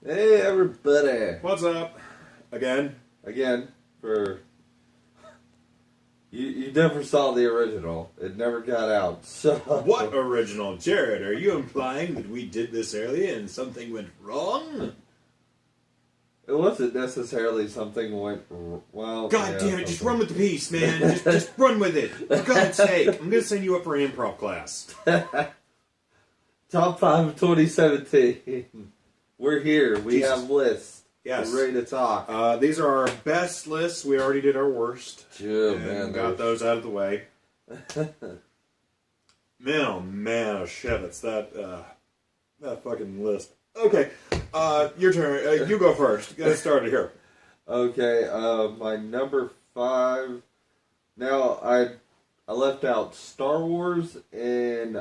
Hey, everybody. What's up? Again? For you never saw the original. It never got out. So What original? Jared, are you implying that we did this earlier and something went wrong? it wasn't necessarily something went well. God damn it, just run with the piece, man. Just run with it. For God's sake. I'm going to send you up for an improv class. Top 5 of 2017. We're here. We Jesus. have lists. Yes. We're ready to talk. These are our best lists. We already did our worst. Sure, and man. got those out of the way. Man, oh shit, it's that fucking list. Okay, your turn. You go first. Get started here. Okay, my number 5. Now, I left out Star Wars and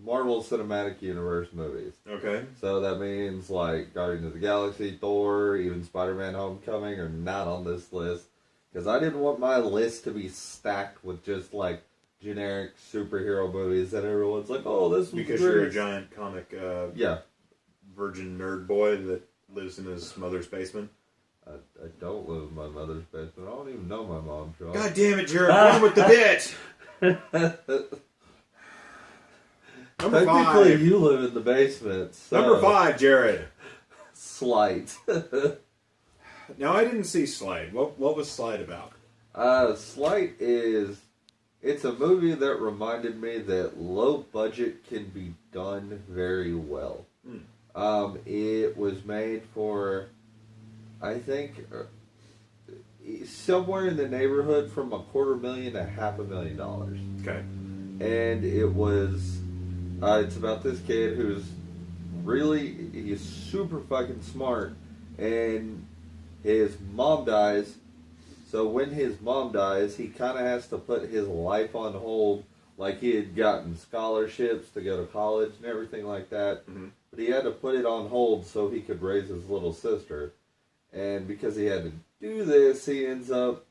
Marvel Cinematic Universe movies. Okay. So that means like Guardians of the Galaxy, Thor, even Spider-Man Homecoming are not on this list. Because I didn't want my list to be stacked with just like generic superhero movies that everyone's like, oh, this was Because great. you're a giant comic virgin nerd boy that lives in his mother's basement. I don't live in my mother's basement. I don't even know my mom, Sean. God damn it, Jared, run with the bit! Number Technically, 5. you live in the basement. So. Number 5, Jared. Slight. Now, I didn't see Slide. What was Slide about? Slight is... It's a movie that reminded me that low budget can be done very well. It was made for, I think, somewhere in the neighborhood from $250,000 to $500,000. Okay. And it was... it's about this kid who's he's super fucking smart, and his mom dies. So when his mom dies, he kind of has to put his life on hold. Like he had gotten scholarships to go to college and everything like that. Mm-hmm. But he had to put it on hold so he could raise his little sister. And because he had to do this, he ends up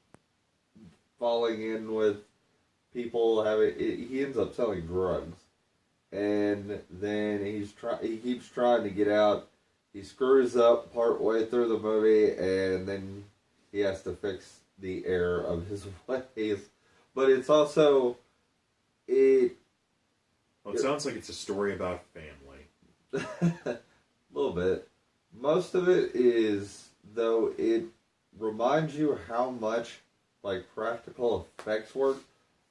falling in with people he ends up selling drugs. And then he keeps trying to get out. He screws up part way through the movie, and then he has to fix the error of his ways. But it's also Well, it sounds like it's a story about family. a little bit. Most of it is, though, it reminds you how much like practical effects work.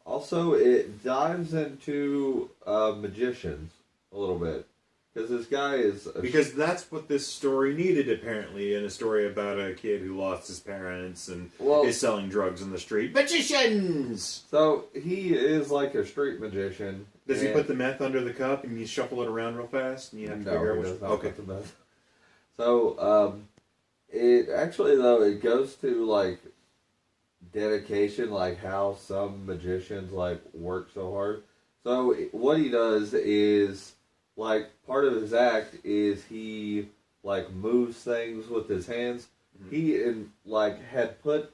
Also, it dives into magicians a little bit. Because this guy is... Because that's what this story needed, apparently, in a story about a kid who lost his parents and is selling drugs in the street. Magicians! So, he is like a street magician. Does he put the meth under the cup and you shuffle it around real fast? And you have to figure out which... Okay. Put the meth. So, it actually, though, it goes to, like... dedication, like how some magicians like work so hard. So what he does is like part of his act is he like moves things with his hands. Mm-hmm. He had put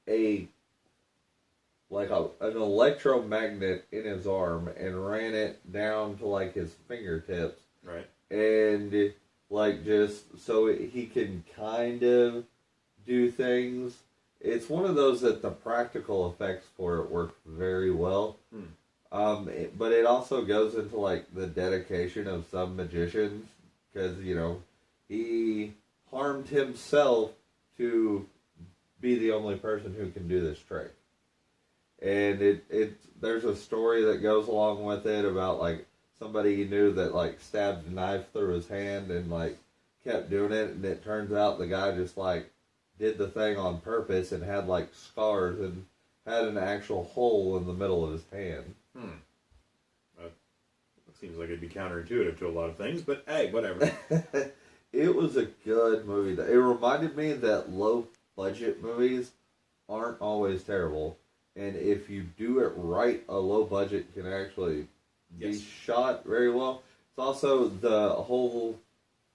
an electromagnet in his arm and ran it down to like his fingertips. Right. And like just so he can kind of do things. It's one of those that the practical effects for it work very well. But it also goes into, like, the dedication of some magicians. Because, he harmed himself to be the only person who can do this trick. And there's a story that goes along with it about, like, somebody he knew that, like, stabbed a knife through his hand and, like, kept doing it. And it turns out the guy just, like, did the thing on purpose and had like scars and had an actual hole in the middle of his hand. That seems like it'd be counterintuitive to a lot of things, but hey, whatever. It was a good movie. It reminded me that low budget movies aren't always terrible. And if you do it right, a low budget can actually be shot very well. It's also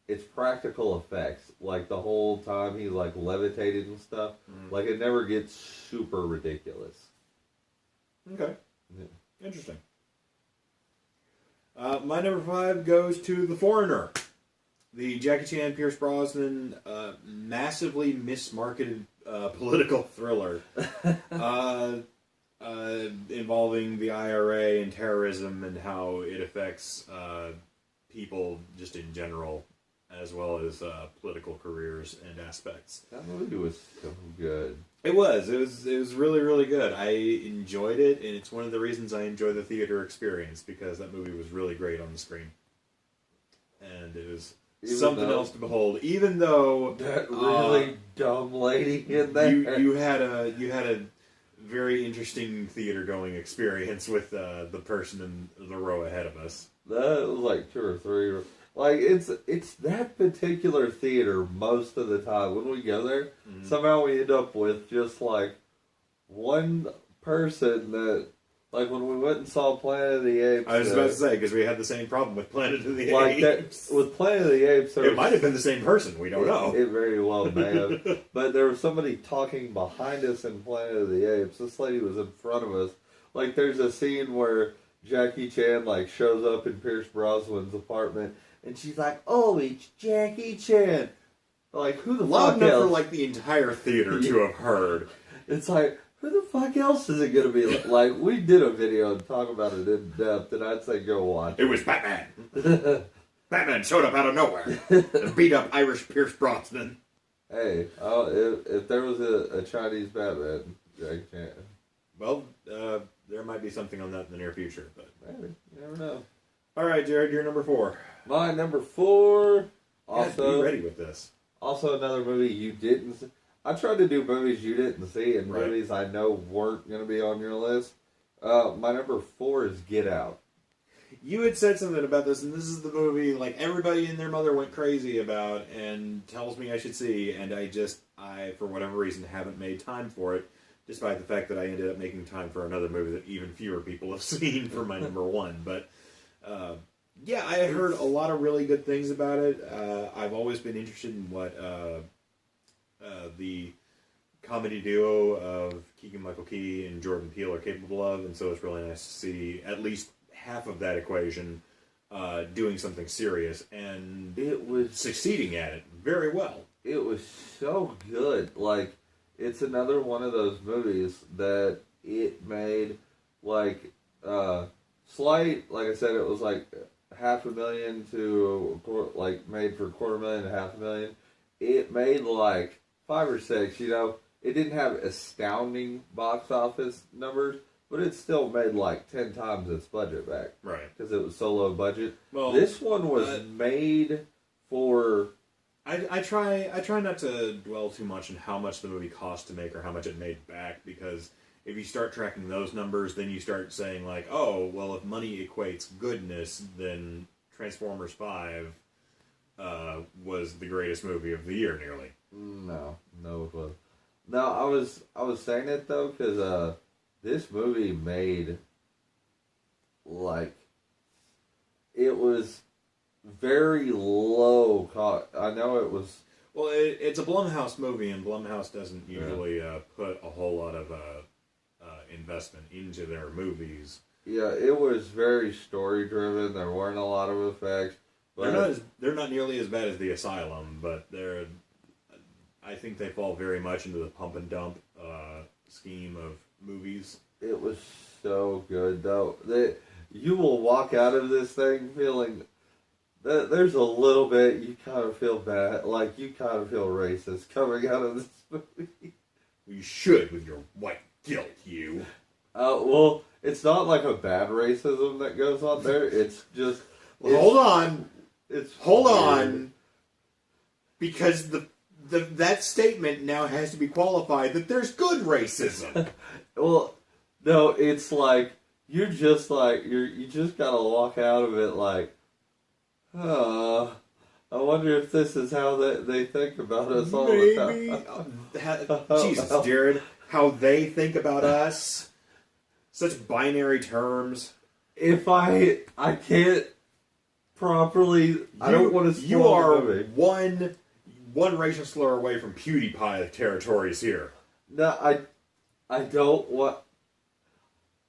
it's practical effects. Like, the whole time he's, like, levitated and stuff. Like, it never gets super ridiculous. Okay. Yeah. Interesting. My number 5 goes to The Foreigner. The Jackie Chan, Pierce Brosnan, massively mismarketed political thriller involving the IRA and terrorism and how it affects people just in general, as well as political careers and aspects. That movie was so good. It was really, really good. I enjoyed it, and it's one of the reasons I enjoy the theater experience, because that movie was really great on the screen. And it was something else to behold, even though that really dumb lady in there. You had a very interesting theater going experience with the person in the row ahead of us. That was like 2 or 3. Like it's that particular theater most of the time. When we go there, somehow we end up with just like one person that. Like when we went and saw Planet of the Apes. I was about to say, because we had the same problem with Planet of the Apes. That, with Planet of the Apes... It might have been the same person, we don't know. It very well may have. But there was somebody talking behind us in Planet of the Apes. This lady was in front of us. Like there's a scene where Jackie Chan like shows up in Pierce Brosnan's apartment, and she's like, "Oh, it's Jackie Chan." Like, who the Loud fuck enough else? for like the entire theater to have heard. It's like... Who the fuck else is it going to be? Like, we did a video and talk about it in depth, and I'd say go watch it. It was Batman. Batman showed up out of nowhere and beat up Irish Pierce Brosnan. Hey, if there was a Chinese Batman, I can't. Well, there might be something on that in the near future, but maybe. You never know. All right, Jared, you're number 4. My number 4. Also, be ready with this. Also, another movie you didn't see. I tried to do movies you didn't see and right. movies I know weren't going to be on your list. My number 4 is Get Out. You had said something about this, and this is the movie like everybody and their mother went crazy about and tells me I should see, and I for whatever reason haven't made time for it, despite the fact that I ended up making time for another movie that even fewer people have seen for my number 1. But yeah, I heard a lot of really good things about it. I've always been interested in what the comedy duo of Keegan-Michael Key and Jordan Peele are capable of, and so it's really nice to see at least half of that equation doing something serious, and it was succeeding at it very well. It was so good. Like, it's another one of those movies that it made, like, slight, like I said, it was like $500,000 to, like, made for $250,000 to $500,000. It made, like, 5 or 6, you know. It didn't have astounding box office numbers, but it still made like 10 times its budget back. Right. Because it was so low budget. Well, this one was made for... I try not to dwell too much on how much the movie cost to make or how much it made back, because if you start tracking those numbers, then you start saying like, oh, well, if money equates goodness, then Transformers 5 was the greatest movie of the year, nearly. No, it was. No, I was saying it though because this movie made like it was very low cost. I know it was. Well, it's a Blumhouse movie, and Blumhouse doesn't usually put a whole lot of investment into their movies. Yeah, it was very story driven. There weren't a lot of effects. But they're not nearly as bad as The Asylum, but I think they fall very much into the pump and dump scheme of movies. It was so good, though. You will walk out of this thing feeling that there's a little bit you kind of feel bad, like you kind of feel racist coming out of this movie. You should with your white guilt, you. Well, it's not like a bad racism that goes on there. It's just... Hold on. Hold weird. on. Because that statement now has to be qualified that there's good racism. Well, no, it's like you just gotta walk out of it like, I wonder if this is how they think about us all the time. Jesus, Jared, how they think about us. Such binary terms. If I can't properly, I don't want to. You are one racial slur away from PewDiePie territories here. No, I don't want.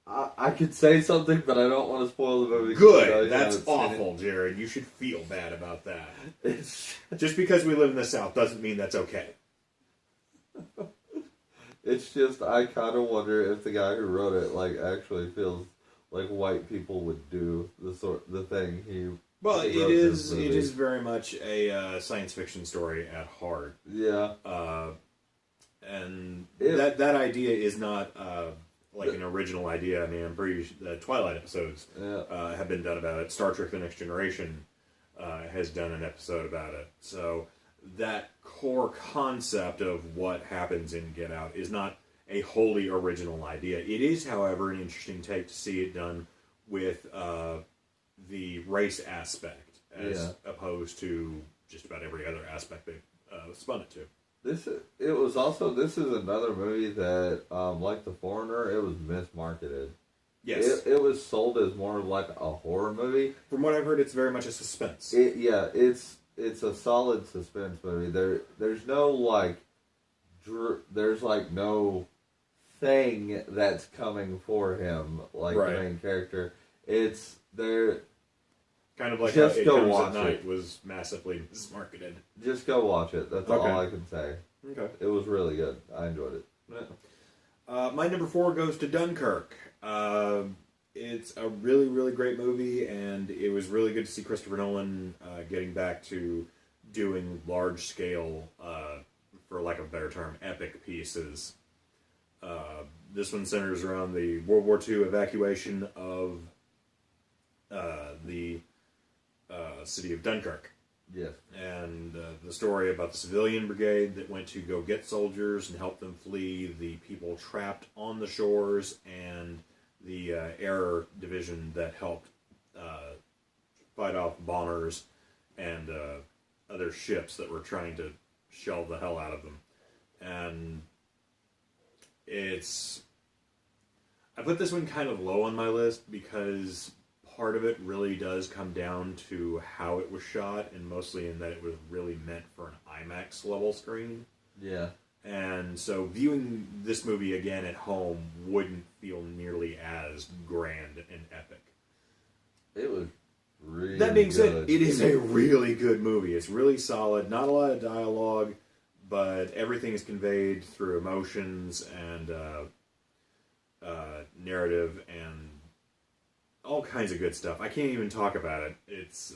I could say something, but I don't want to spoil the movie. Good. That's awful, Jared. You should feel bad about that. Just because we live in the South doesn't mean that's okay. It's just, I kind of wonder if the guy who wrote it, like, actually feels like white people would do the thing he. Well, it is very much a science fiction story at heart. Yeah. And that idea is not like an original idea. I mean, I'm pretty sure the Twilight episodes have been done about it. Star Trek: The Next Generation has done an episode about it. So that core concept of what happens in Get Out is not a wholly original idea. It is, however, an interesting take to see it done with the race aspect as opposed to just about every other aspect they spun it to. This is another movie that, like The Foreigner, it was mismarketed. Yes. It was sold as more like a horror movie. From what I've heard, it's very much a suspense. It's a solid suspense movie. There's no like, there's like no thing that's coming for him like the main character. It's there. Kind of like just how It Comes at Night was massively mismarketed. Just go watch it. That's all I can say. Okay. It was really good. I enjoyed it. My number 4 goes to Dunkirk. It's a really, really great movie, and it was really good to see Christopher Nolan getting back to doing large-scale, for lack of a better term, epic pieces. This one centers around the World War II evacuation of the city of Dunkirk. Yes. And the story about the civilian brigade that went to go get soldiers and help them flee, the people trapped on the shores, and the air division that helped fight off bombers and other ships that were trying to shell the hell out of them. And I put this one kind of low on my list because part of it really does come down to how it was shot, and mostly in that it was really meant for an IMAX level screen. Yeah. And so viewing this movie again at home wouldn't feel nearly as grand and epic. It was really That being said, it is a really good movie. It's really solid. Not a lot of dialogue, but everything is conveyed through emotions and narrative and all kinds of good stuff. I can't even talk about it. It's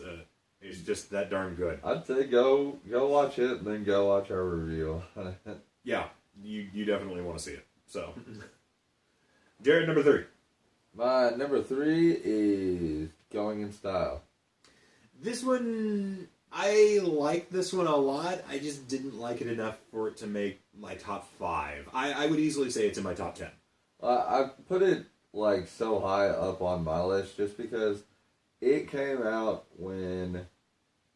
just that darn good. I'd say go watch it and then go watch our review. Yeah, you definitely want to see it. So, Jared, number 3. My number 3 is Going in Style. This one, I like this one a lot. I just didn't like it enough for it to make my top 5. I would easily say it's in my top 10. I put it like so high up on my list just because it came out when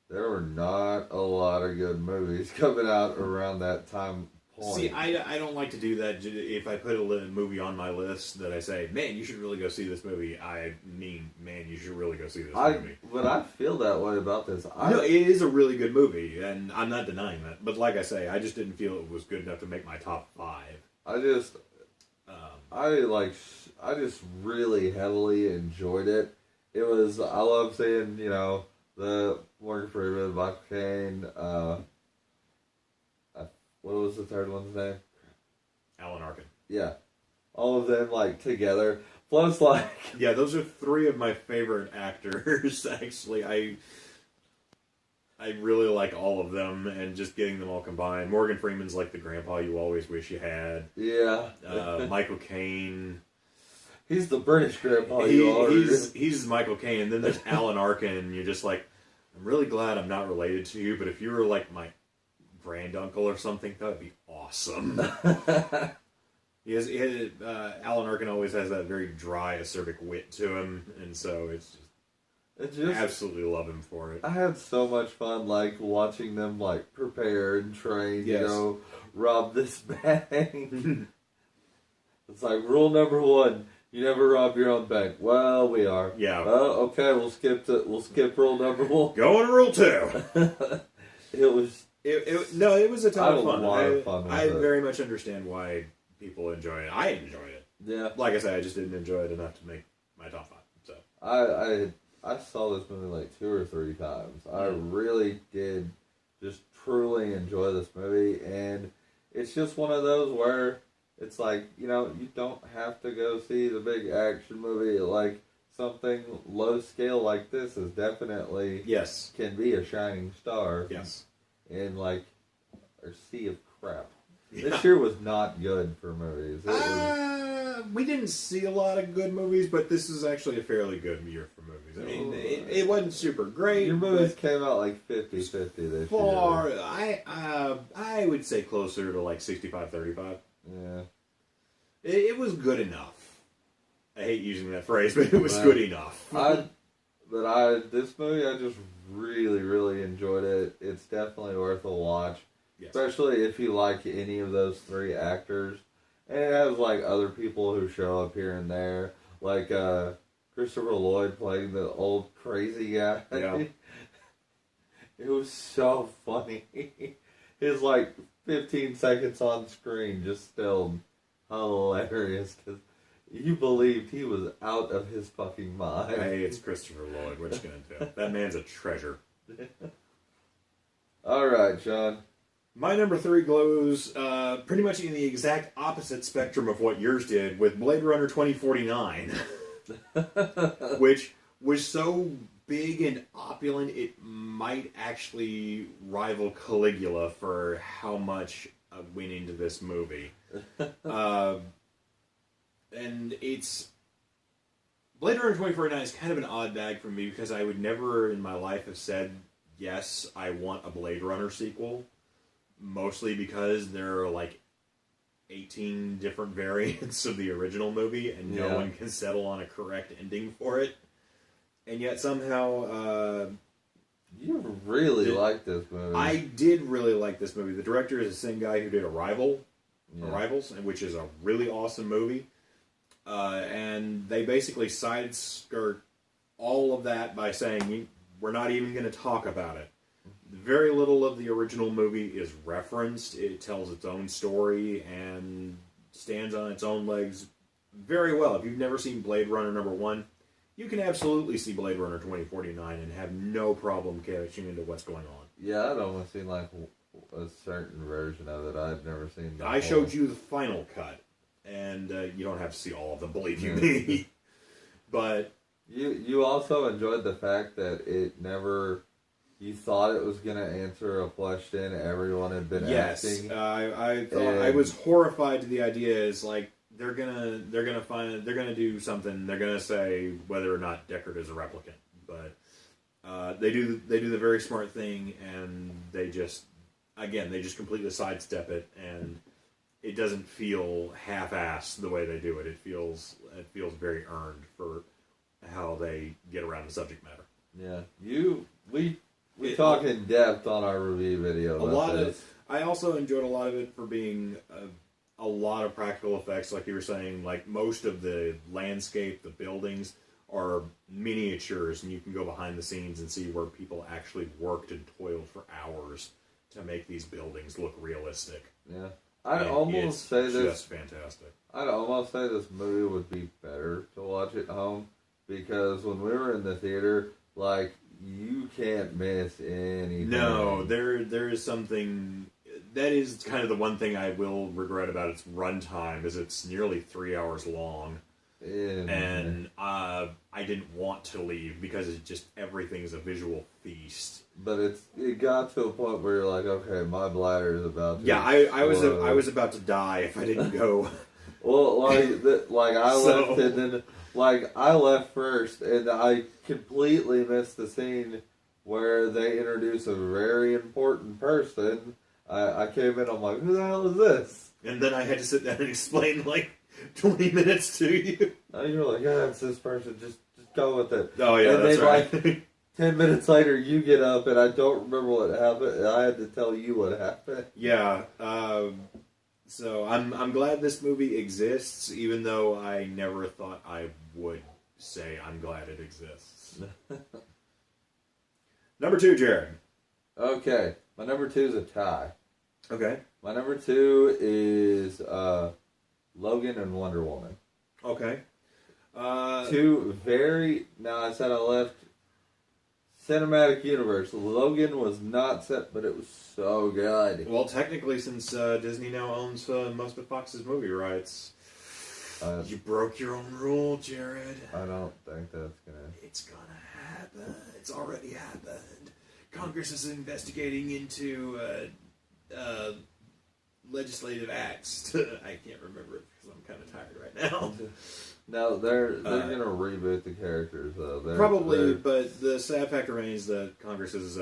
there were not a lot of good movies coming out around that time point. See, I don't like to do that. If I put a movie on my list that I say, man, you should really go see this movie, I mean, man, you should really go see this movie. But I feel that way about this. No, it is a really good movie, and I'm not denying that. But like I say, I just didn't feel it was good enough to make my top 5. I just really heavily enjoyed it. I love seeing, the Morgan Freeman, Michael Caine, what was the third one's name? Alan Arkin. Yeah. All of them, together. Plus, yeah, those are 3 of my favorite actors, actually. I really like all of them, and just getting them all combined. Morgan Freeman's like the grandpa you always wish you had. Yeah. Michael Caine. He's the British grandpa he's Michael Caine, and then there's Alan Arkin, and you're just like, I'm really glad I'm not related to you, but if you were like my granduncle or something, that would be awesome. Alan Arkin always has that very dry, acerbic wit to him, and so it's just absolutely love him for it. I had so much fun, watching them, prepare and train, rob this bank. It's rule number 1, you never rob your own bank. Well, we are. Yeah. Okay, we'll skip rule number 1. Go on to rule 2. It was a ton of fun. I I very much understand why people enjoy it. I enjoy it. Yeah. Like I said, I just didn't enjoy it enough to make my top 5. So I saw this movie like 2 or 3 times. I really did just truly enjoy this movie, and it's just one of those where it's like, you know, you don't have to go see the big action movie. Like, something low scale like this is definitely can be a shining star. Yes. In like a sea of crap. Yeah. This year was not good for movies. We didn't see a lot of good movies, but this is actually a fairly good year for movies. I mean, it wasn't super great. Your movies came out like 50-50 this year. I would say closer to like 65-35. Yeah. It was good enough. I hate using that phrase, but it was good enough. This movie, I just really, really enjoyed it. It's definitely worth a watch. Yes. Especially if you like any of those 3 actors. And it has, like, other people who show up here and there. Like, Christopher Lloyd playing the old crazy guy. Yeah. It was so funny. His, like, 15 seconds on screen just still hilarious. Because you believed he was out of his fucking mind. Hey, it's Christopher Lloyd. What you gonna do? That man's a treasure. All right, Sean. My number 3 goes pretty much in the exact opposite spectrum of what yours did, with Blade Runner 2049, which was so big and opulent it might actually rival Caligula for how much went into this movie. And it's... Blade Runner 2049 is kind of an odd bag for me because I would never in my life have said, yes, I want a Blade Runner sequel. Mostly because there are like 18 different variants of the original movie and no one can settle on a correct ending for it. And yet somehow... you really like this movie. I did really like this movie. The director is the same guy who did Arrivals, which is a really awesome movie. And they basically side-skirt all of that by saying, we're not even going to talk about it. Very little of the original movie is referenced. It tells its own story and stands on its own legs very well. If you've never seen Blade Runner number 1, you can absolutely see Blade Runner 2049 and have no problem catching into what's going on. Yeah, I'd almost seen like a certain version of it. I'd never seen that. I showed you the final cut, and you don't have to see all of them, believe you me. But you also enjoyed the fact that it never... You thought it was going to answer a question everyone had been asking. Yes, I thought I was horrified to the idea. Is like they're gonna do something. They're gonna say whether or not Deckard is a replicant, but they do the very smart thing, and they just completely sidestep it, and it doesn't feel half-assed the way they do it. It feels very earned for how they get around the subject matter. Yeah, we talk in depth on our review video. I also enjoyed a lot of it for being a lot of practical effects, like you were saying. Like most of the landscape, the buildings are miniatures, and you can go behind the scenes and see where people actually worked and toiled for hours to make these buildings look realistic. Yeah, I'd almost say this fantastic. I'd almost say this movie would be better to watch at home because when we were in the theater, like. You can't miss anything. No, there is something... That is kind of the one thing I will regret about its runtime, is it's nearly 3 hours long. And I didn't want to leave because it's just everything's a visual feast. But it got to a point where you're like, okay, my bladder is about to... Yeah, I was about to die if I didn't go. Well, I left and then... Like, I left first, and I completely missed the scene where they introduce a very important person. I came in, I'm like, who the hell is this? And then I had to sit down and explain, like, 20 minutes to you. And you're like, yeah, it's this person, just go with it. Oh, yeah, and that's then, right. Like, 10 minutes later, you get up, and I don't remember what happened, and I had to tell you what happened. Yeah, so I'm glad this movie exists, even though I never thought I would say I'm glad it exists. Number 2, Jared. Okay, my number 2 is a tie. Okay. My number 2 is Logan and Wonder Woman. Okay. Two very... Now, I said I left cinematic universe. Logan was not set, but it was so good. Well, technically, since Disney now owns most of Fox's movie rights, you broke your own rule, Jared. I don't think that's gonna... It's gonna happen. It's already happened. Congress is investigating into legislative acts. I can't remember it because I'm kind of tired right now. No, they're gonna reboot the characters though. Probably, but the sad fact remains that Congress is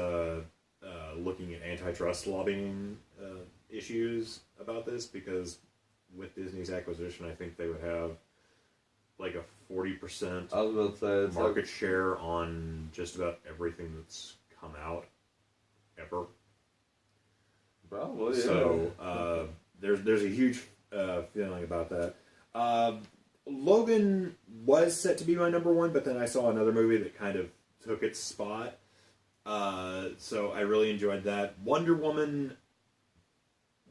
looking at antitrust lobbying issues about this, because with Disney's acquisition, I think they would have like a 40% I was about to say market share on just about everything that's come out ever. Probably, yeah. So there's a huge feeling about that. Logan was set to be my number one, but then I saw another movie that kind of took its spot. So I really enjoyed that. Wonder Woman,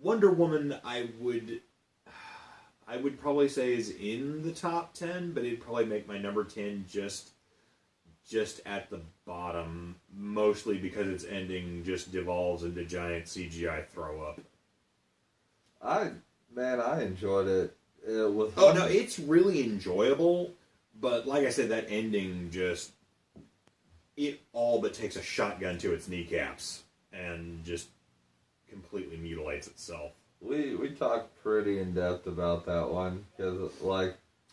I would probably say is in the top 10, but it'd probably make my number 10 just at the bottom, mostly because its ending just devolves into giant CGI throw up. I enjoyed it. It was... Oh no, it's really enjoyable, but like I said, that ending just, it all but takes a shotgun to its kneecaps and just completely mutilates itself. We talked pretty in depth about that one because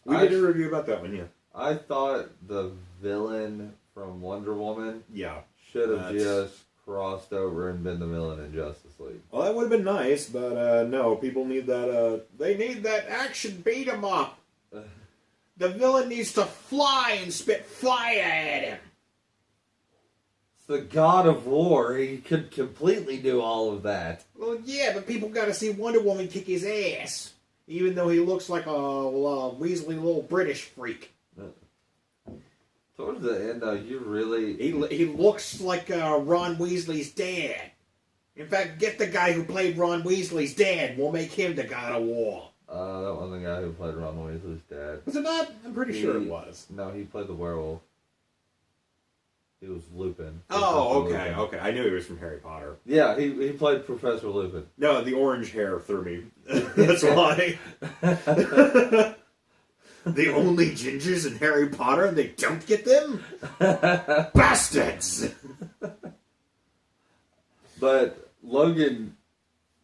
we did a review about that one. Yeah, I thought the villain from Wonder Woman should have just crossed over and been the villain in Justice League. Well, that would have been nice, but no, people need that. They need that action beat 'em up. The villain needs to fly and spit fire at him. It's the God of War. He could completely do all of that. Well, yeah, but people got to see Wonder Woman kick his ass, even though he looks like a weaselly little British freak. Towards the end, though, you really... He looks like Ron Weasley's dad. In fact, get the guy who played Ron Weasley's dad. We'll make him the God of War. That wasn't the guy who played Ron Weasley's dad. Was it not? I'm pretty sure it was. No, he played the werewolf. He was Lupin. Oh, okay, Lupin. okay. I knew he was from Harry Potter. Yeah, he played Professor Lupin. No, the orange hair threw me. That's why. The only gingers in Harry Potter and they don't get them? Bastards! But Logan,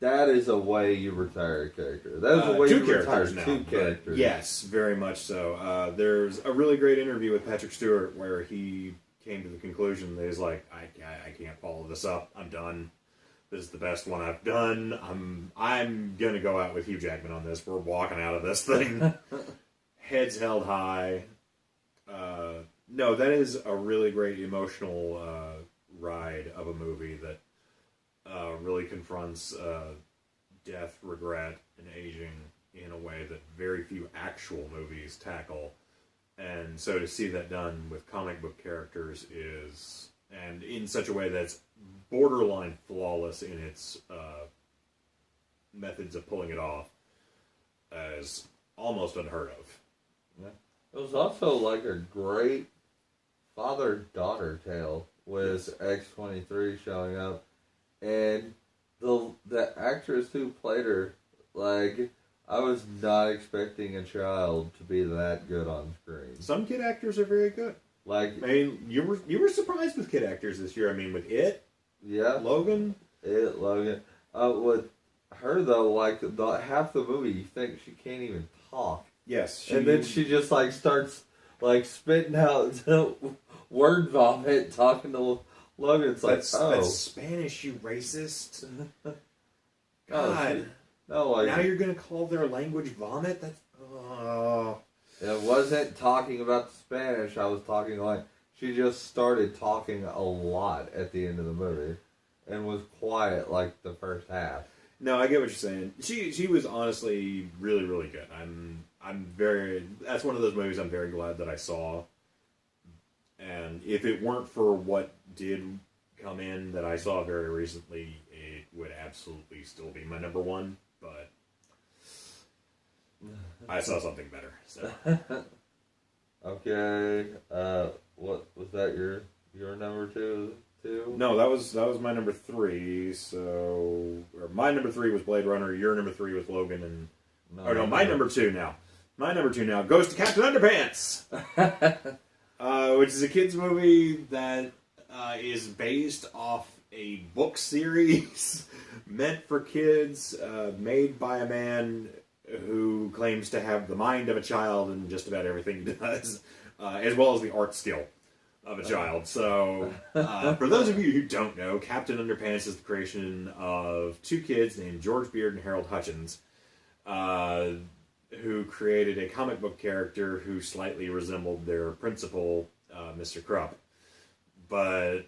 that is a way you retire a character. That is a way you retire two characters. Yes, very much so. There's a really great interview with Patrick Stewart where he came to the conclusion that he's like, I can't follow this up. I'm done. This is the best one I've done. I'm gonna go out with Hugh Jackman on this. We're walking out of this thing. Heads held high. No, that is a really great emotional ride of a movie that really confronts death, regret, and aging in a way that very few actual movies tackle. And so to see that done with comic book characters and in such a way that's borderline flawless in its methods of pulling it off, is almost unheard of. Yeah. It was also like a great father-daughter tale with X-23 showing up, and the actress who played her, like, I was not expecting a child to be that good on screen. Some kid actors are very good. Like, I mean, you were surprised with kid actors this year. I mean, with Logan. With her though, like half the movie, you think she can't even talk. Yes, and then she just like starts like spitting out word vomit, talking to Logan. It's that's Spanish, you racist. God. No, like, now you're gonna call their language vomit? That's It wasn't talking about the Spanish. I was talking like she just started talking a lot at the end of the movie, and was quiet like the first half. No, I get what you're saying. She was honestly really, really good. That's one of those movies I'm very glad that I saw. And if it weren't for what did come in that I saw very recently, it would absolutely still be my number one. But I saw something better. So. Okay. What was that? Your number two? No, that was my number 3. So, or my number 3 was Blade Runner. Your number 3 was Logan, and my number 2 now. My number 2 now goes to Captain Underpants, which is a kids movie that is based off a book series meant for kids, made by a man who claims to have the mind of a child and just about everything he does, as well as the art skill of a child. So, for those of you who don't know, Captain Underpants is the creation of 2 kids named George Beard and Harold Hutchins, who created a comic book character who slightly resembled their principal, Mr. Krupp. But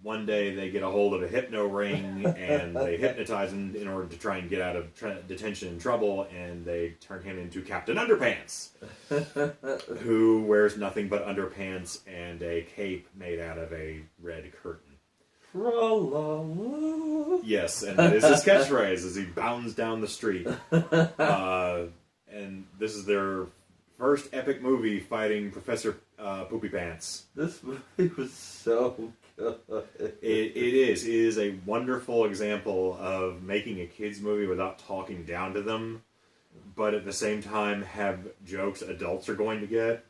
one day they get a hold of a hypno ring and they hypnotize him in order to try and get out of detention and trouble, and they turn him into Captain Underpants, who wears nothing but underpants and a cape made out of a red curtain. Tra-la-la. Yes, and that is his catchphrase as he bounds down the street. And this is their first epic movie fighting Professor Poopy Pants. This movie was so good. It is. It is a wonderful example of making a kids movie without talking down to them, but at the same time have jokes adults are going to get.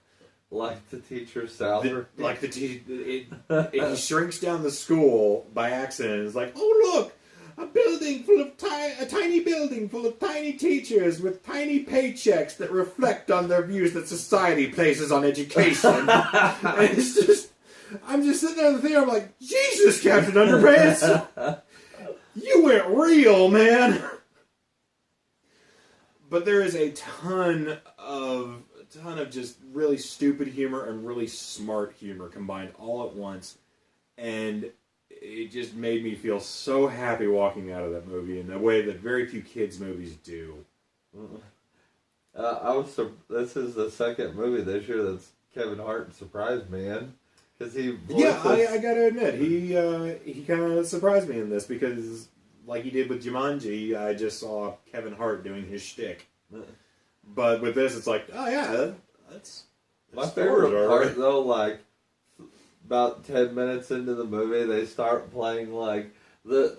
Like the teacher's salary. He shrinks down the school by accident. It's like, oh look, a tiny building full of tiny teachers with tiny paychecks that reflect on their views that society places on education. And it's just, I'm just sitting there in the theater, I'm like, Jesus, Captain Underpants! You went real, man! But there is a ton of just really stupid humor and really smart humor combined all at once. And it just made me feel so happy walking out of that movie in a way that very few kids' movies do. This is the second movie this year that's Kevin Hart surprised me in. I gotta admit, he kind of surprised me in this because, like he did with Jumanji, I just saw Kevin Hart doing his shtick. But with this, it's like, oh yeah, that's my favorite part though. Like about 10 minutes into the movie, they start playing like the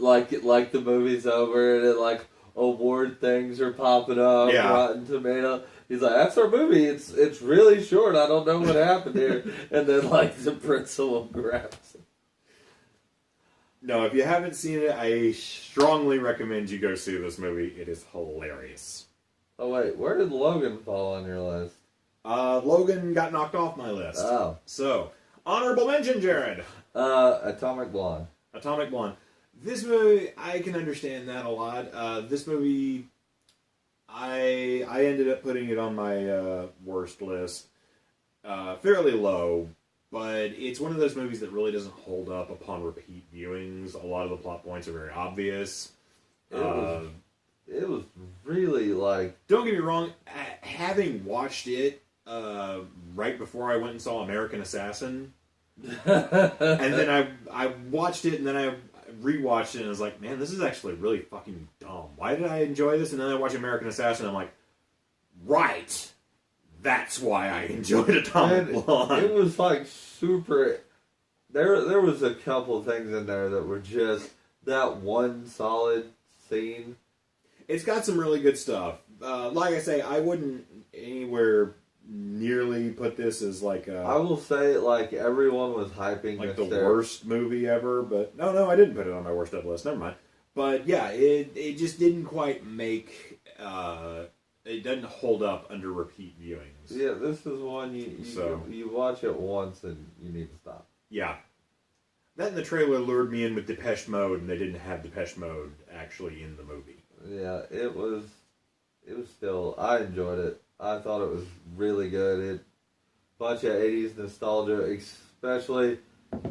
movie's over and it, like award things are popping up. Yeah. Rotten Tomato. He's like, that's our movie. It's really short. I don't know what happened here. And then like the principal grabs it. No, if you haven't seen it, I strongly recommend you go see this movie. It is hilarious. Oh wait, where did Logan fall on your list? Logan got knocked off my list. Oh. So, honorable mention, Jared. Atomic Blonde. Atomic Blonde. This movie, I can understand that a lot. This movie, I ended up putting it on my worst list. Fairly low, but it's one of those movies that really doesn't hold up upon repeat viewings. A lot of the plot points are very obvious. It was really like... Don't get me wrong, having watched it right before I went and saw American Assassin, and then I watched it, and then I rewatched it, and I was like, man, this is actually really fucking dumb. Why did I enjoy this? And then I watched American Assassin, and I'm like, right, that's why I enjoyed Atomic Blonde. It was like super... There was a couple things in there that were just that one solid scene. It's got some really good stuff. Like I say, I wouldn't anywhere nearly put this as like a... I will say, like, everyone was hyping like the worst movie ever, but no, I didn't put it on my worst ever list. Never mind. But yeah, it just didn't quite make... it doesn't hold up under repeat viewings. Yeah, this is one you watch it once and you need to stop. Yeah. That and the trailer lured me in with Depeche Mode, and they didn't have Depeche Mode actually in the movie. Yeah, it was still, I enjoyed it. I thought it was really good. Bunch of 80s nostalgia, especially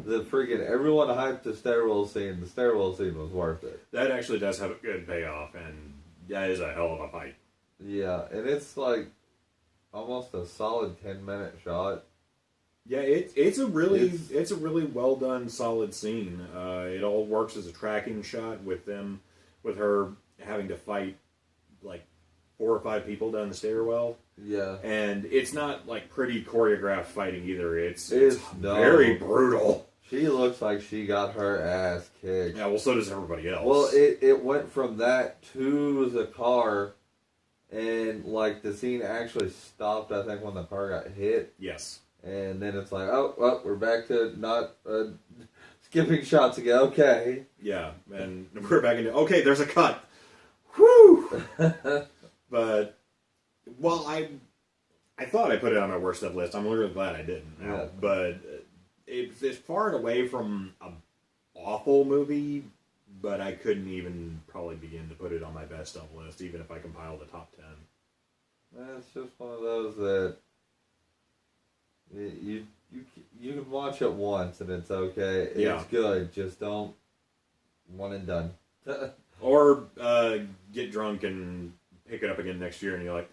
the freaking, everyone hyped the stairwell scene. The stairwell scene was worth it. That actually does have a good payoff, and that is a hell of a fight. Yeah, and it's like almost a solid 10-minute shot. Yeah, it's a really well done, solid scene. It all works as a tracking shot with her having to fight like 4 or 5 people down the stairwell. Yeah. And it's not like pretty choreographed fighting either. It's no. very brutal. She looks like she got her ass kicked. Yeah, well, so does everybody else. Well, it went from that to the car, and like the scene actually stopped, I think, when the car got hit. Yes. And then it's like, oh, well, we're back to not skipping shots again. Okay. Yeah, and we're back into, okay, there's a cut. Whew! But, well, I thought I put it on my worst stuff list. I'm really glad I didn't. Now. Yeah. But it's far and away from an awful movie, but I couldn't even probably begin to put it on my best stuff list, even if I compiled a top 10. It's just one of those that you can watch it once and it's okay. It's good. Just don't one and done. Or get drunk and pick it up again next year and you're like,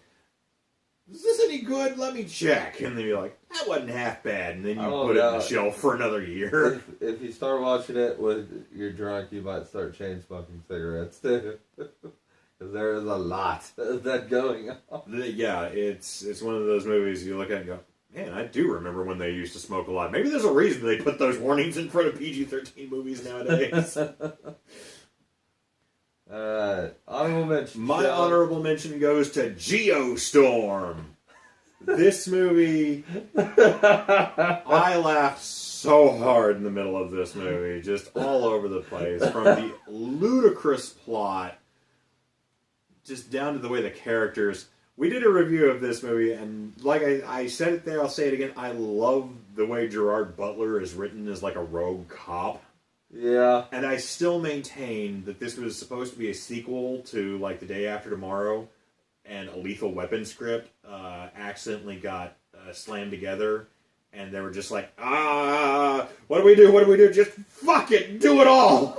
is this any good? Let me check. And then you're like, that wasn't half bad. And then you put it on the shelf for another year. If you start watching it with you're drunk, you might start chain smoking cigarettes too. Because there is a lot of that going on. Yeah, it's one of those movies you look at and go, man, I do remember when they used to smoke a lot. Maybe there's a reason they put those warnings in front of PG-13 movies nowadays. Honorable mention. My honorable mention goes to Geostorm. This movie, I laughed so hard in the middle of this movie, just all over the place. From the ludicrous plot, just down to the way the characters... We did a review of this movie, and like I said it there, I'll say it again, I love the way Gerard Butler is written as like a rogue cop. Yeah. And I still maintain that this was supposed to be a sequel to like The Day After Tomorrow, and a Lethal Weapon script accidentally got slammed together, and they were just like, what do we do? What do we do? Just fuck it, do it all!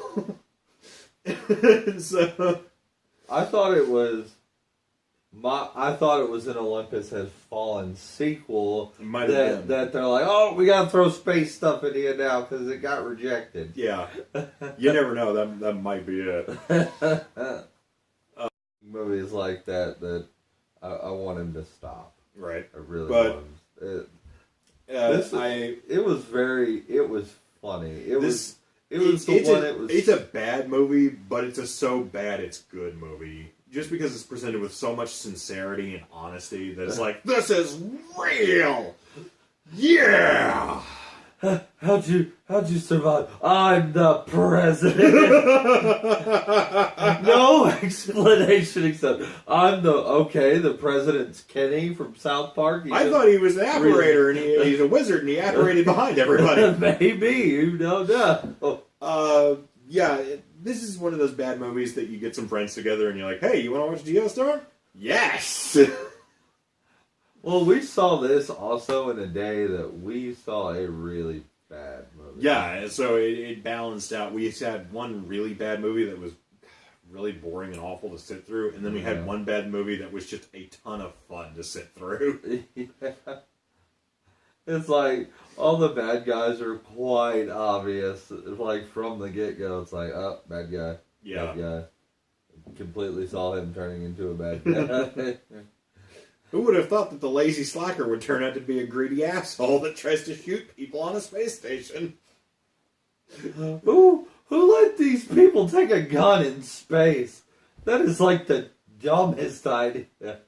So... I thought it was an Olympus Has Fallen sequel that they're like, oh, we gotta throw space stuff in here now because it got rejected. Yeah, you never know. That might be it. Movies like that I want him to stop. Right, I really want him. It was funny. It's a bad movie, but it's a so bad it's good movie. Just because it's presented with so much sincerity and honesty that it's like, this is real! Yeah! How'd you survive? I'm the president! No explanation except, the president's Kenny from South Park. I thought he was an apparator, and he's a wizard, and he apparated behind everybody. Maybe, you don't know. Yeah, this is one of those bad movies that you get some friends together and you're like, hey, you want to watch Geostorm? Yes! Well, we saw this also in a day that we saw a really bad movie. Yeah, so it balanced out. We had one really bad movie that was really boring and awful to sit through, and then we had one bad movie that was just a ton of fun to sit through. Yeah. It's like, all the bad guys are quite obvious. Like, from the get-go, it's like, oh, bad guy. Yeah. Bad guy. Completely saw him turning into a bad guy. Who would have thought that the lazy slacker would turn out to be a greedy asshole that tries to shoot people on a space station? Who let these people take a gun in space? That is like the dumbest idea.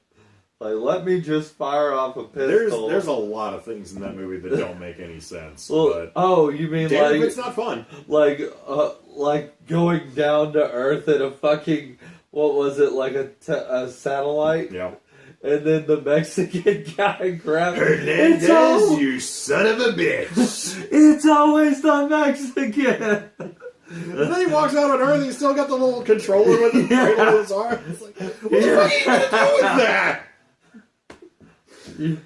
Like, let me just fire off a pistol. There's a lot of things in that movie that don't make any sense. Well, but you mean damn, like it's not fun? Like going down to Earth in a fucking, what was it, like a satellite? Yeah. And then the Mexican guy grabs Hernandez, you son of a bitch! It's always the Mexican. And then he walks out on Earth and he's still got the little controller with him right on his arm. It's like, what the fuck are you going to do with that?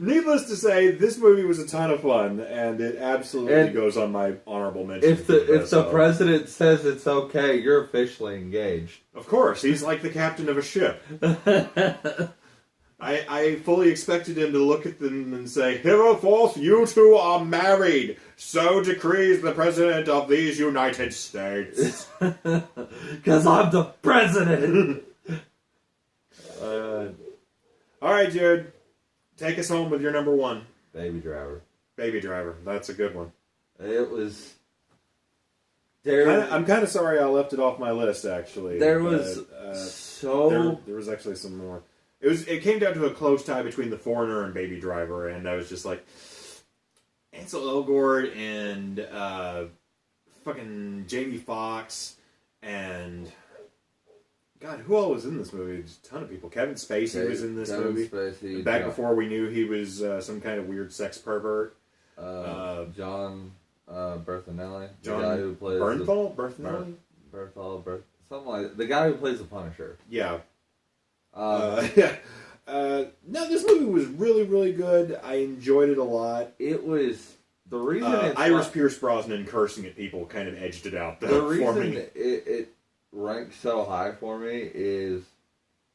Needless to say, this movie was a ton of fun, and it absolutely goes on my honorable mention. If the president says it's okay, you're officially engaged. Of course, he's like the captain of a ship. I fully expected him to look at them and say, "Henceforth, you two are married. So decrees the president of these United States." Because I'm the president. All right, Jared. Take us home with your number one. Baby Driver. Baby Driver. That's a good one. It was... I'm kind of sorry I left it off my list, actually. There was There was actually some more. It came down to a close tie between The Foreigner and Baby Driver, and I was just like... Ansel Elgort and fucking Jamie Foxx and... God, who all was in this movie? Just a ton of people. Kevin Spacey was in this movie. Spacey, back before we knew he was some kind of weird sex pervert. John Berthinelli. John the guy who plays Berthinelli? Something like the guy who plays the Punisher. Yeah. Yeah. No, this movie was really, really good. I enjoyed it a lot. It was... The reason Iris Pierce Brosnan cursing at people kind of edged it out. The reason it ranked so high for me is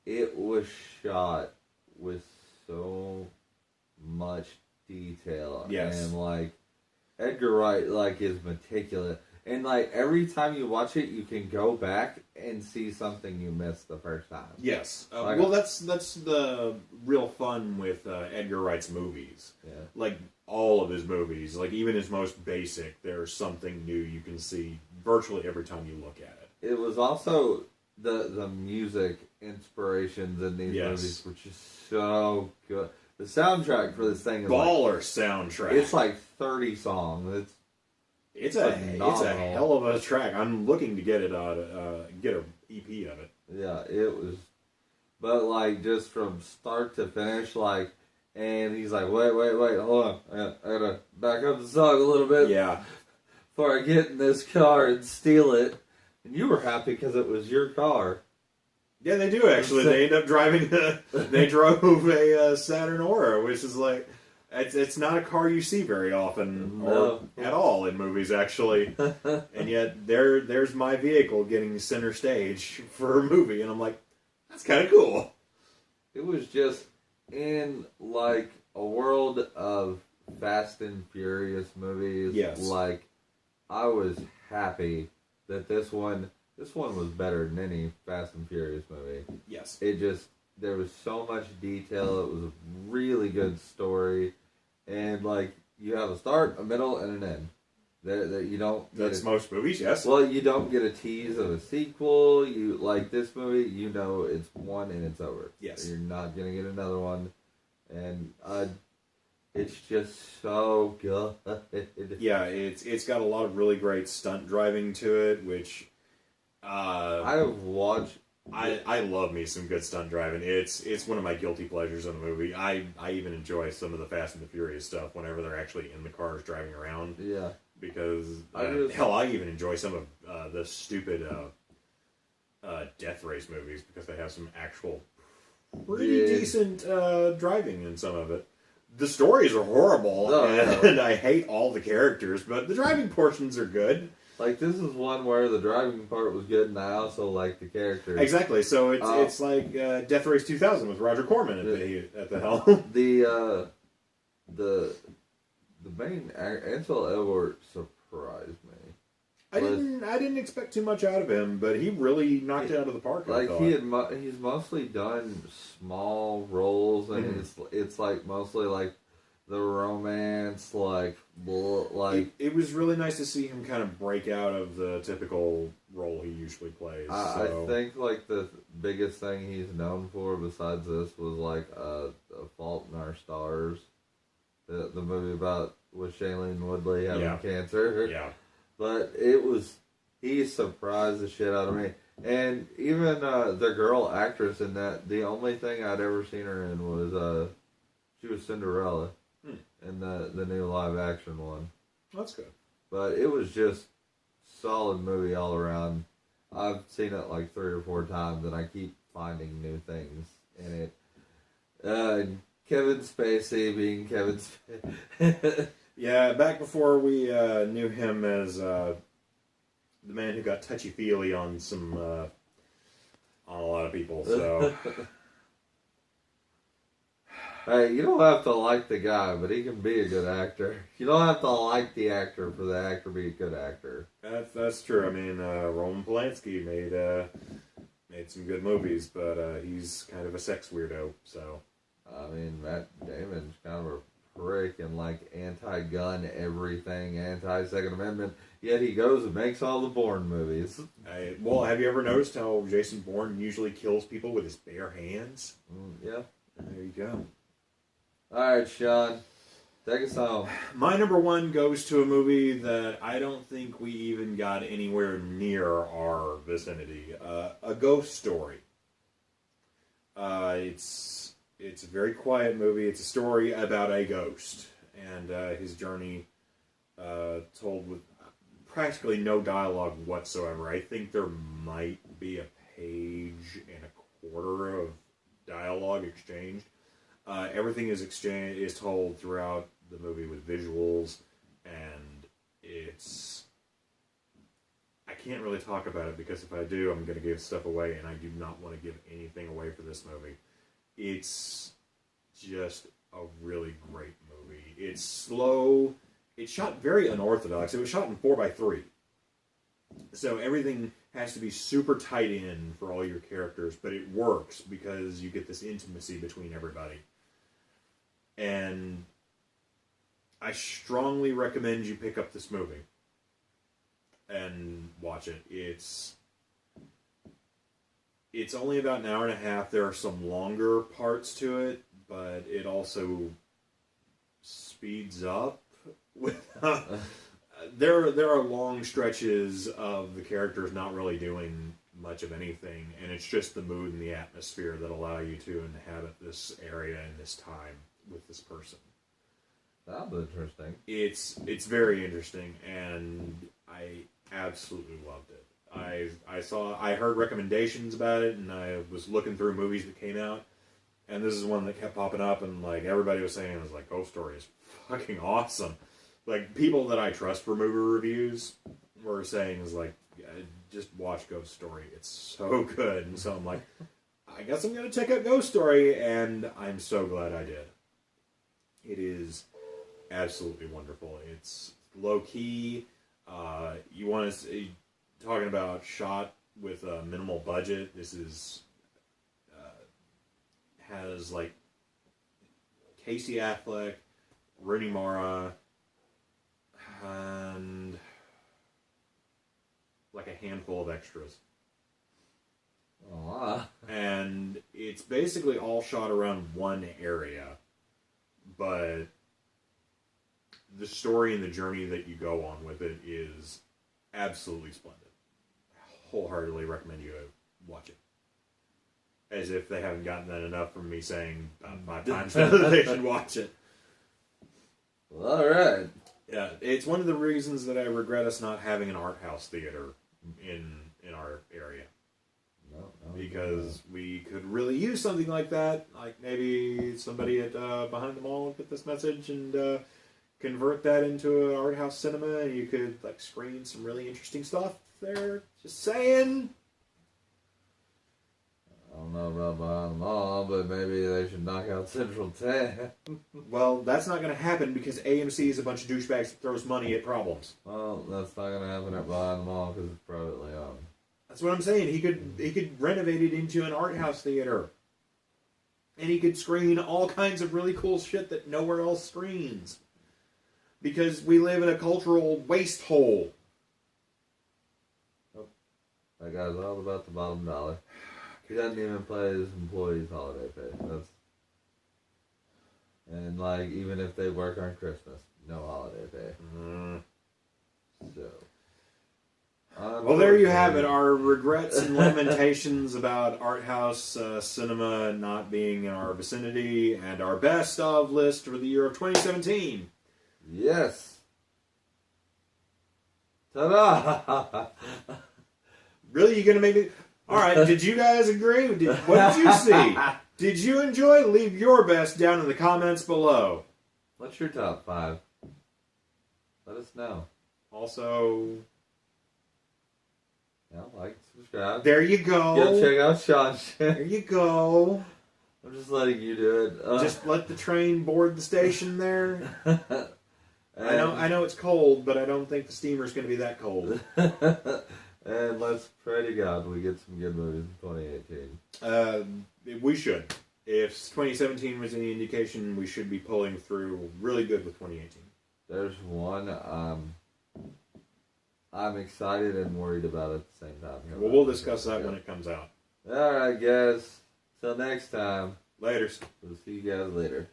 it was shot with so much detail. Yes. And, like, Edgar Wright, like, is meticulous. And, like, every time you watch it, you can go back and see something you missed the first time. Yes. Well, that's the real fun with Edgar Wright's movies. Yeah. Like, all of his movies, like, even his most basic, there's something new you can see virtually every time you look at it. It was also the music inspirations in these movies, which is so good. The soundtrack for this thing is baller soundtrack. It's like 30 songs. It's a hell of a track. I'm looking to get it get an EP of it. Yeah, it was. But like just from start to finish, like, and he's like, wait, hold on, I gotta back up the song a little bit. Yeah. Before I get in this car and steal it. And you were happy because it was your car. Yeah, they do actually. They end up driving. They drove a Saturn Aura, which is like, it's not a car you see very often or at all in movies, actually. And yet there's my vehicle getting center stage for a movie, and I'm like, that's kind of cool. It was just in like a world of Fast and Furious movies. Yes. Like, I was happy that this one was better than any Fast and Furious movie. Yes. There was so much detail. It was a really good story. And, like, you have a start, a middle, and an end. That you don't... That's most movies, yes. Well, you don't get a tease of a sequel. You, like, this movie, you know it's one and it's over. Yes. You're not going to get another one. And, it's just so good. Yeah, it's got a lot of really great stunt driving to it, which I have watched. I love me some good stunt driving. It's one of my guilty pleasures in a movie. I even enjoy some of the Fast and the Furious stuff whenever they're actually in the cars driving around. Yeah, because I even enjoy some of the stupid death race movies because they have some actual pretty decent driving in some of it. The stories are horrible, and I hate all the characters, but the driving portions are good. Like, this is one where the driving part was good, and I also like the characters. Exactly, so it's like Death Race 2000 with Roger Corman at the helm. The main Ansel Elgort surprised me. I didn't expect too much out of him, but he really knocked it out of the park. Like, he's mostly done small roles, and it's like mostly like the romance, like it was really nice to see him kind of break out of the typical role he usually plays. I think like the biggest thing he's known for besides this was like A Fault in Our Stars, the movie about with Shailene Woodley having cancer. Yeah. But he surprised the shit out of me. And even the girl actress in that, the only thing I'd ever seen her in was, she was Cinderella in the new live action one. That's good. But it was just solid movie all around. I've seen it like 3 or 4 times and I keep finding new things in it. Kevin Spacey being Kevin Spacey. Yeah, back before we knew him as the man who got touchy-feely on on a lot of people, so... Hey, you don't have to like the guy, but he can be a good actor. You don't have to like the actor for the actor to be a good actor. That's true. I mean, Roman Polanski made some good movies, but he's kind of a sex weirdo, so... I mean, Matt Damon's kind of a prick and like anti-gun everything, anti-Second Amendment. Yet he goes and makes all the Bourne movies. Well, have you ever noticed how Jason Bourne usually kills people with his bare hands? Yeah. There you go. All right, Sean, take us home. My number one goes to a movie that I don't think we even got anywhere near our vicinity. A Ghost Story. It's a very quiet movie. It's a story about a ghost and his journey, told with practically no dialogue whatsoever. I think there might be a page and a quarter of dialogue exchanged. Everything is told throughout the movie with visuals, and I can't really talk about it because if I do, I'm going to give stuff away, and I do not want to give anything away for this movie. It's just a really great movie. It's slow. It's shot very unorthodox. It was shot in 4:3. So everything has to be super tight in for all your characters, but it works because you get this intimacy between everybody. And I strongly recommend you pick up this movie and watch it. It's only about an hour and a half. There are some longer parts to it, but it also speeds up. There are long stretches of the characters not really doing much of anything, and it's just the mood and the atmosphere that allow you to inhabit this area and this time with this person. Sounds interesting. It's very interesting, and I absolutely loved it. I heard recommendations about it, and I was looking through movies that came out, and this is one that kept popping up, and like everybody was saying, it was like, Ghost Story is fucking awesome. Like people that I trust for movie reviews were saying is like, just watch Ghost Story. It's so good, and so I'm like, I guess I'm gonna check out Ghost Story, and I'm so glad I did. It is absolutely wonderful. It's low key. You want to talking about shot with a minimal budget. This is has like Casey Affleck, Rooney Mara, and like a handful of extras. Oh, wow. And it's basically all shot around one area, but the story and the journey that you go on with it is absolutely splendid. I wholeheartedly recommend you watch it. As if they haven't gotten that enough from me saying about 5 times that they should watch it. Well, all right. Yeah, it's one of the reasons that I regret us not having an art house theater in our area. No, because we could really use something like that. Like maybe somebody at Behind the Mall get this message and convert that into an art house cinema, and you could like screen some really interesting stuff there. Just saying. I don't know about Behind the Mall, but maybe they should knock out Central 10. Well, that's not going to happen because AMC is a bunch of douchebags that throws money at problems. Well, that's not going to happen at Behind the Mall because it's privately owned. That's what I'm saying. He could renovate it into an art house theater. And he could screen all kinds of really cool shit that nowhere else screens. Because we live in a cultural waste hole. Oh, that guy's all about the bottom dollar. He doesn't even pay his employees holiday pay. And like, even if they work on Christmas, no holiday pay. So. Well, there you have it. Our regrets and lamentations about art house cinema not being in our vicinity, and our best of list for the year of 2017. Yes. Ta-da! Really, you gonna make it? All right. Did you guys agree? What did you see? Did you enjoy? Leave your best down in the comments below. What's your top 5? Let us know. Also. Yeah, like, subscribe. There you go. Go check out Sean's shit. There you go. I'm just letting you do it. Just let the train board the station there. I know it's cold, but I don't think the steamer's going to be that cold. And let's pray to God we get some good movies in 2018. We should. if 2017 was any indication, we should be pulling through really good with 2018. There's one I'm excited and worried about at the same time. Well, we'll discuss that when it comes out. Alright, guys. Till next time. Later. We'll see you guys later.